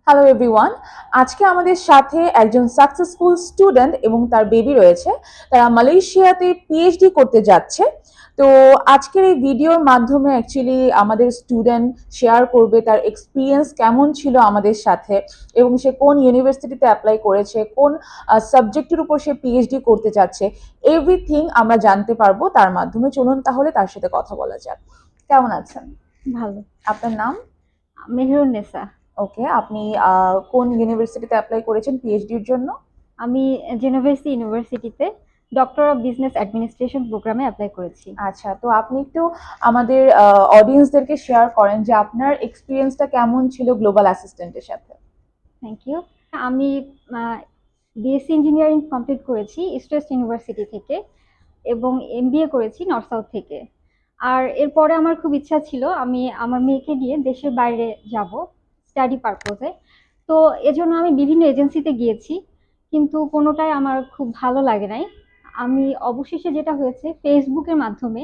Hello everyone, আজকে আমাদের সাথে একজন সাকসেসফুল স্টুডেন্ট এবং তার বেবি রয়েছে। তারা মালয়েশিয়াতে পিএইচডি করতে যাচ্ছে। তো আজকের এই ভিডিওর মাধ্যমে অ্যাকচুয়ালি আমাদের স্টুডেন্ট শেয়ার করবে তার এক্সপিরিয়েন্স কেমন ছিল আমাদের সাথে, এবং সে কোন ইউনিভার্সিটিতে অ্যাপ্লাই করেছে, কোন সাবজেক্টের উপর সে পিএইচডি করতে যাচ্ছে, এভরিথিং আমরা জানতে পারবো তার মাধ্যমে। চলুন তাহলে তার সাথে কথা বলা যাক। কেমন আছেন? ভালো। আপনার নাম? মেহেরুন্নেসা। ওকে, আপনি কোন ইউনিভার্সিটিতে অ্যাপ্লাই করেছেন পিএইচডির জন্য? আমি জেনোভেসি ইউনিভার্সিটিতে ডক্টর অফ বিজনেস অ্যাডমিনিস্ট্রেশন প্রোগ্রামে অ্যাপ্লাই করেছি। আচ্ছা, তো আপনি একটু আমাদের অডিয়েন্সদেরকে শেয়ার করেন যে আপনার এক্সপিরিয়েন্সটা কেমন ছিল গ্লোবাল অ্যাসিস্ট্যান্টের সাথে। Thank you. আমি বিএসসি ইঞ্জিনিয়ারিং কমপ্লিট করেছি ইস্ট ওয়েস্ট ইউনিভার্সিটি থেকে এবং এমবিএ করেছি নর্থ সাউথ থেকে। আর এরপরে আমার খুব ইচ্ছা ছিল আমি আমার মেয়েকে নিয়ে দেশের বাইরে যাব স্টাডি পারপোজে। তো এজন্য আমি বিভিন্ন এজেন্সিতে গিয়েছি, কিন্তু কোনোটাই আমার খুব ভালো লাগে নাই। আমি অবশেষে যেটা হয়েছে ফেসবুকের মাধ্যমে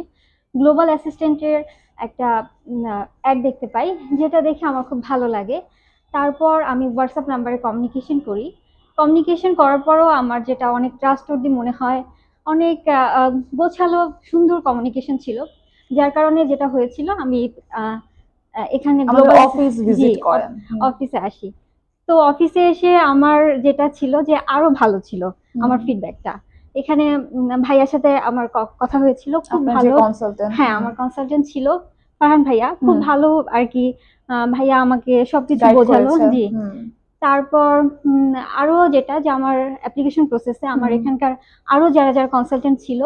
গ্লোবাল অ্যাসিস্ট্যান্টের একটা অ্যাড দেখতে পাই, যেটা দেখে আমার খুব ভালো লাগে। তারপর আমি হোয়াটসঅ্যাপ নাম্বারে কমিউনিকেশন করার পরও আমার যেটা অনেক ট্রাস্টওয়ার্দি মনে হয়, অনেক গোছালো সুন্দর কমিউনিকেশন ছিল, যার কারণে যেটা হয়েছিল আমি আহ, এখানে আমাদের গ্লোবাল অফিস জি ভিজিট করেন। অফিসে আসি। তো অফিসে এসে আমার যেটা ছিল যে আরো ভালো ছিল আমার ফিডব্যাকটা। এখানে ভাইয়ার সাথে আমার কথা হয়েছিল, খুব আপনার যে ভালো। কনসালটেন্ট। হ্যাঁ, আমার কনসালটেন্ট ছিল ফারহান ভাইয়া, খুব ভালো আর কি। ভাইয়া আমাকে সবকিছু গাইড বোঝালো। করেছে। জি। তারপর আরো যেটা যে আমার অ্যাপ্লিকেশন প্রসেসে আমার এখানকার আরো যারা যারা কনসালটেন্ট ছিল,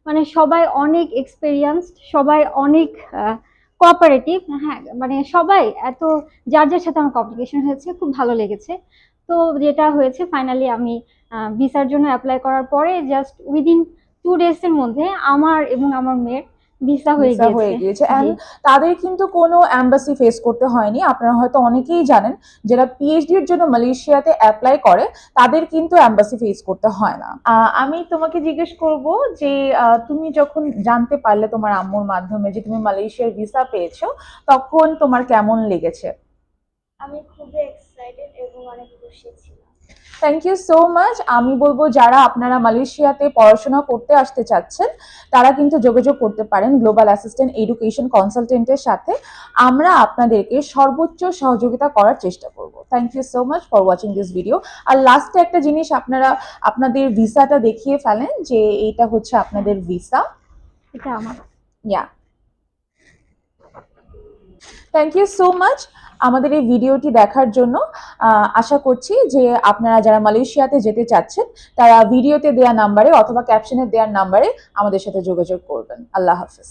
মানে সবাই অনেক এক্সপেরিয়েন্সড, সবাই অনেক কোঅপারেটিভ। হ্যাঁ, মানে সবাই এত, যার যার সাথে আমার কমিউনিকেশন হয়েছে খুব ভালো লেগেছে। তো যেটা হয়েছে ফাইনালি আমি ভিসার জন্য অ্যাপ্লাই করার পরে জাস্ট উইদিন 2 days এর মধ্যে আমার এবং আমার মেয়ের ভিসা হয়ে ভিসা হয়ে গিয়েছে। গিয়েছে। জি। অ্যান্ড তাদের কিন্তু কোনো এম্বাসি ফেস করতে হয়নি। আপনারা হয়তো অনেকেই জানেন, যারা পিএইচডির জন্য মালয়েশিয়াতে অ্যাপ্লাই করে তাদের কিন্তু এম্বাসি ফেস করতে হয় না। আমি তোমাকে জিজ্ঞেস করব যে তুমি যখন জানতে পারলে তোমার আম্মুর মাধ্যমে যে তুমি মালয়েশিয়ার ভিসা পেয়েছো, তখন তোমার কেমন লেগেছে? আমি খুবই এক্সাইটেড এবং অনেক খুশি ছিলাম। Thank you so much. আমি বলবো যারা আপনারা মালয়েশিয়াতে পড়াশোনা করতে আসতে চাচ্ছেন, তারা কিন্তু যোগাযোগ করতে পারেন গ্লোবাল অ্যাসিস্ট্যান্ট এডুকেশন কনসালটেন্টের সাথে। আমরা আপনাদেরকে সর্বোচ্চ সহযোগিতা করার চেষ্টা করব। Thank you so much for watching this video. আর লাস্টে একটা জিনিস, আপনারা আপনাদের ভিসাটা দেখিয়ে ফেলেন যে এইটা হচ্ছে আপনাদের ভিসা। এটা আমার। ইয়া, থ্যাংক ইউ সো মাচ আমাদের এই ভিডিওটি দেখার জন্য। আশা করছি যে আপনারা যারা মালয়েশিয়াতে যেতে চাচ্ছেন, তারা ভিডিওতে দেওয়া নাম্বারে অথবা ক্যাপশনে দেওয়ার নাম্বারে আমাদের সাথে যোগাযোগ করবেন। আল্লাহ হাফিজ।